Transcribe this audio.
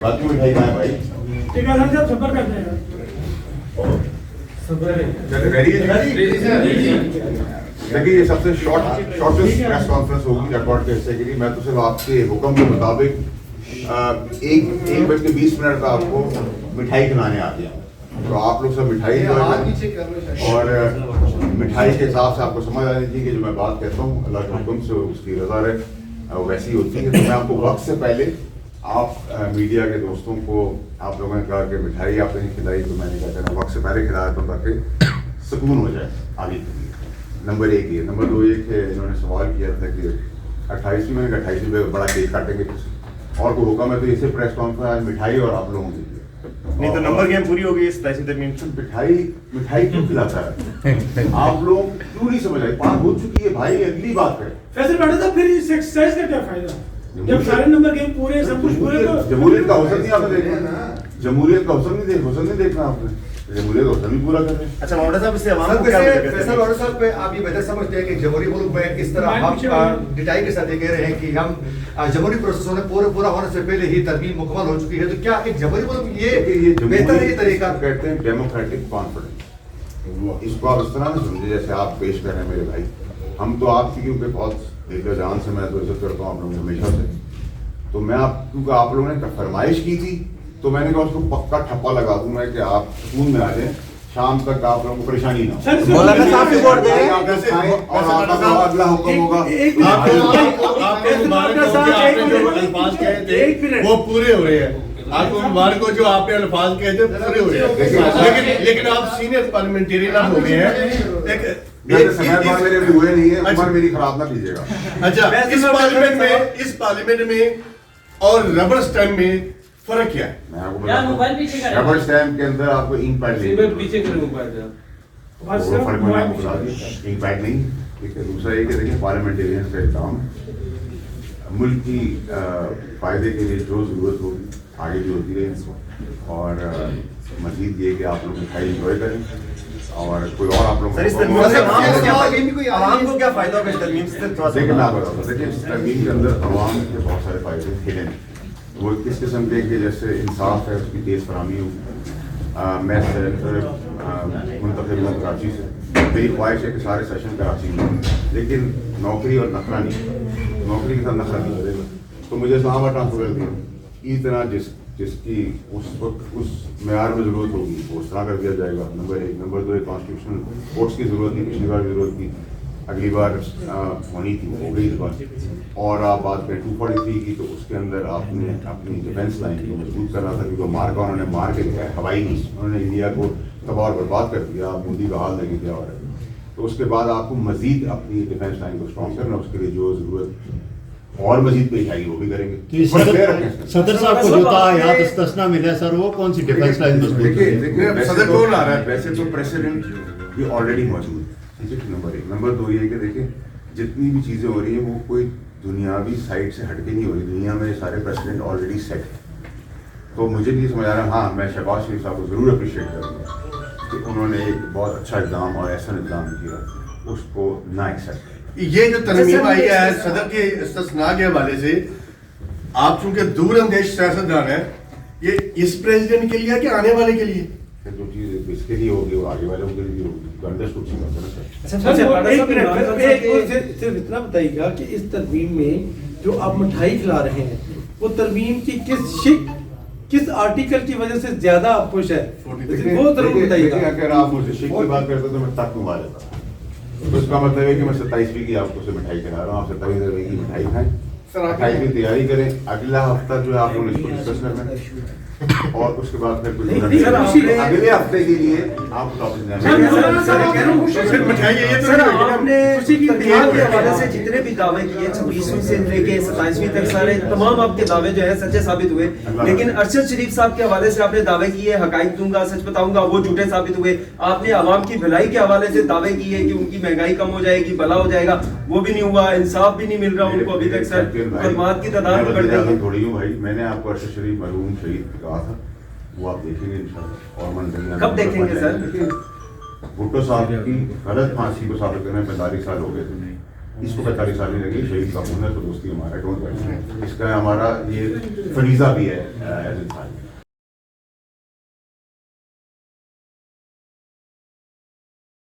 बाकी मिठाई कहाँ है भाई? ठीक है सर, सफर करते हैं। देखिए ये सबसे शॉर्टेस्ट प्रेस कॉन्फ्रेंस होगी रिकॉर्ड के हिस्से के लिए। मैं तो सिर्फ आपके हुक्म के मुताबिक 1:20 का आपको मिठाई खिलाने आते हैं, तो आप लोग सब मिठाई और मिठाई के हिसाब से आपको समझ आनी चाहिए कि जो मैं बात कहता हूँ अल्लाह के हुक्म से उसकी रजा है वैसी होती है। तो मैं आपको वक्त से पहले आप मीडिया के दोस्तों को आप लोगों ने कहा कि मिठाई आपने नहीं खिलाई, तो मैंने कहा था वक्त से पहले खिलाया तो ताकि सुकून हो जाए आगे के लिए। नंबर एक ये। नंबर दो ये कि इन्होंने सवाल किया था कि 28वीं, मैंने कहा 28वीं पे बड़ा केक काटेंगे और कोई हुक्म है तो इसे प्रेस कॉन्फ्रेंस मिठाई और आप लोगों के लिए नहीं तो नंबर गेम पूरी हो गई इस तरमीम से। मिठाई क्यों खिलाता है? आप लोग क्यों नहीं समझ आए? बात हो चुकी है भाई, अगली बात है। फैसल बैठा था, फिर इस एक्सरसाइज का क्या फायदा जब सारे नंबर गेम पूरे सब कुछ पूरे? तो जमहूरियत का हौसला नहीं आपने देखना, जमहूरियत का हौसला नहीं देखना आपने, जमहूरियत का हौसला भी पूरा कर रहे हैं। अच्छा मौलाना साहब, इससे आवाम को क्या फैसल मौलाना साहब पे आप ये बेहतर समझते हैं कि जमहूरी मुल्क में किस तरह हम डिटाई के साथ ये कह रहे हैं कि हम जमहूरी प्रोसेसों ने पूरा होने से पहले ही तरमीम मुकम्मल हो चुकी है, तो क्या एक जमहूरी मुल्क ये बेहतर है? ये तरीका कहते हैं डेमोक्रेटिक कॉन्फिडेंस। इसको आप इस तरह समझे जैसे आप पेश कर रहे हैं मेरे भाई। हम तो आपकी क्योंकि बहुत दिल जान से मैं तो इज्जत करता हूँ आप लोगों हमेशा से, तो मैं आप क्योंकि आप लोगों ने फरमाइश की थी तो मैंने कहा उसको पक्का ठप्पा लगा दूंगा कि आप सुकून में आ जाए, शाम तक आप लोगों को परेशानी ना हो। मौलाना साहब भी बोल रहे हैं और आपका अगला हुक्म होगा वो पूरे हो रहे हैं। आपको मुबारक हो जो आपने अल्फाज कहे थे पूरे हो रहे हैं, लेकिन आप सीनियर पार्लियामेंटेरियन आप हो गए हैं। मेरे भी हुए नहीं है, उम्र मेरी खराब ना कीजिएगा। अच्छा, इस पार्लियामेंट में और रबर स्टैम्प में फर्क क्या है? मैं आपको बताता हूं, रबर स्टैम्प के अंदर आपको इंक पैड पीछे कर मोबाइल फर्क मैंने आपको बता दिया, इंक पैड नहीं। ठीक है, दूसरा ये कि देखिए पार्लियामेंटेरियन का काम मुल्क की फायदे के लिए जो जरूरत होगी आगे भी होती रहेगी, और मजीद ये कि आप लोग मिठाई इंजॉय करें और कोई और आप लोग सर इस तरमीम से आवाम को क्या फायदा होगा? इस तरमीम से देखिए मैं बताता हूँ, देखिए इस तरमीम के अंदर अवाम के बहुत सारे फायदे खेले हैं। वो किस किस्म के जैसे इंसाफ है उसकी तेज़ फरहमी हो। मैं मुंतखब हूँ कराची से, मेरी ख्वाहिश है कि सारे सेशन कराची में, लेकिन नौकरी और नखरा नहीं, नौकरी के साथ नखरा नहीं करेगा तो मुझे इस्लामाबाद ट्रांसफर कर दिया। इस तरह जिसकी उस वक्त उस मेयार में ज़रूरत होगी वो उस तरह कर दिया जाएगा। नंबर एक। नंबर दो, कॉन्स्टिट्यूशनल कोर्ट्स की ज़रूरत थी, पिछली बार ज़रूरत थी, अगली बार होनी थी, हो गई इस बार। और आप बात करें 243 की, तो उसके अंदर आपने अपनी डिफेंस लाइन को मजबूत करना था, क्योंकि मार का उन्होंने मार के दिखाया, हवाई नहीं, उन्होंने इंडिया को तबाह और बर्बाद कर दिया। आप मोदी का हाल देखें क्या हो रहा है। तो उसके बाद आपको मजीद अपनी डिफेंस लाइन को स्ट्रॉन्ग करना, उसके लिए जो ज़रूरत और मजीद पेश आएगी वो भी करेंगे। तो सदर साहब को जो तायात इस्तिस्ना मिला सर, वो कौन सी डिफेंस लाइन मजबूत? देखिए सदर कौन आ रहा है? वैसे तो प्रेसिडेंट भी ऑलरेडी मौजूद है, ठीक है, नंबर एक। नंबर दो ये कि देखिए जितनी भी चीज़ें हो रही हैं वो कोई दुनियावी साइड से हटके नहीं हो रही, दुनिया में सारे प्रेसिडेंट ऑलरेडी सेट है। तो मुझे नहीं समझ आ रहा। हाँ, मैं शहबाज शरीफ साहब को ज़रूर अप्रिशिएट करूँगा कि उन्होंने एक बहुत अच्छा इक़दाम और ऐसा इक़दाम किया, उसको ना एक्सेप्ट। ये जो तरमीम आई है सदर के इस्तिस्ना के हवाले से, आप चूंकि दूर अंदेश सियासतदान है, ये इस प्रेसिडेंट के लिए है कि आने वाले के लिए? जो चीज़ इसके लिए होगी वो आगे वालों के लिए भी होगी। सिर्फ इतना बताइएगा कि इस तरमीम में जो आप मिठाई खिला रहे हैं वो तरमीम की किस आर्टिकल की वजह से ज्यादा आप खुश है, वो जरूर बताइएगा। अगर आप मुझे शिक की बात करते तो मैं तक घुमा देता, तो इसका मतलब है कि मैं 27वीं की आपको से मिठाई खिला रहा हूँ। आप 27वीं की मिठाई खाएं, 28वीं की तैयारी करें। अगला हफ्ता जो है आप लोग इसको डिस्कस करना है और उसके बाद फिर कुछ अगले हफ्ते के लिए आप के हवाले से जितने भी दावे किए 26वीं से लेके 27वीं तक सारे तमाम आपके दावे जो है सच्चे साबित हुए, लेकिन अरशद शरीफ साहब के हवाले से आपने दावे किए हकाइक दूंगा, सच बताऊंगा, वो झूठे साबित हुए। आपने आवाम की भलाई के हवाले से दावे किए कि उनकी महंगाई कम हो जाएगी, भला हो जाएगा, वो भी नहीं हुआ। इंसाफ भी नहीं मिल रहा उनको अभी तक सर, फरमात की तादाद बढ़ गई थोड़ी हूँ भाई। मैंने आपको अरशद शरीफ मरहूम शहीद कहा था, वो आप देखेंगे इंशाल्लाह। और मन कब देखेंगे सर? भुट्टो साहब की गलत फांसी को साबित करने 45 साल हो गए थे, اس کو 45 سال نہیں لگی، شہید کا ہنر تو دوستی ہمارا ڈونٹ ورری، اس کا ہمارا یہ فریضہ بھی ہے ایز انسان.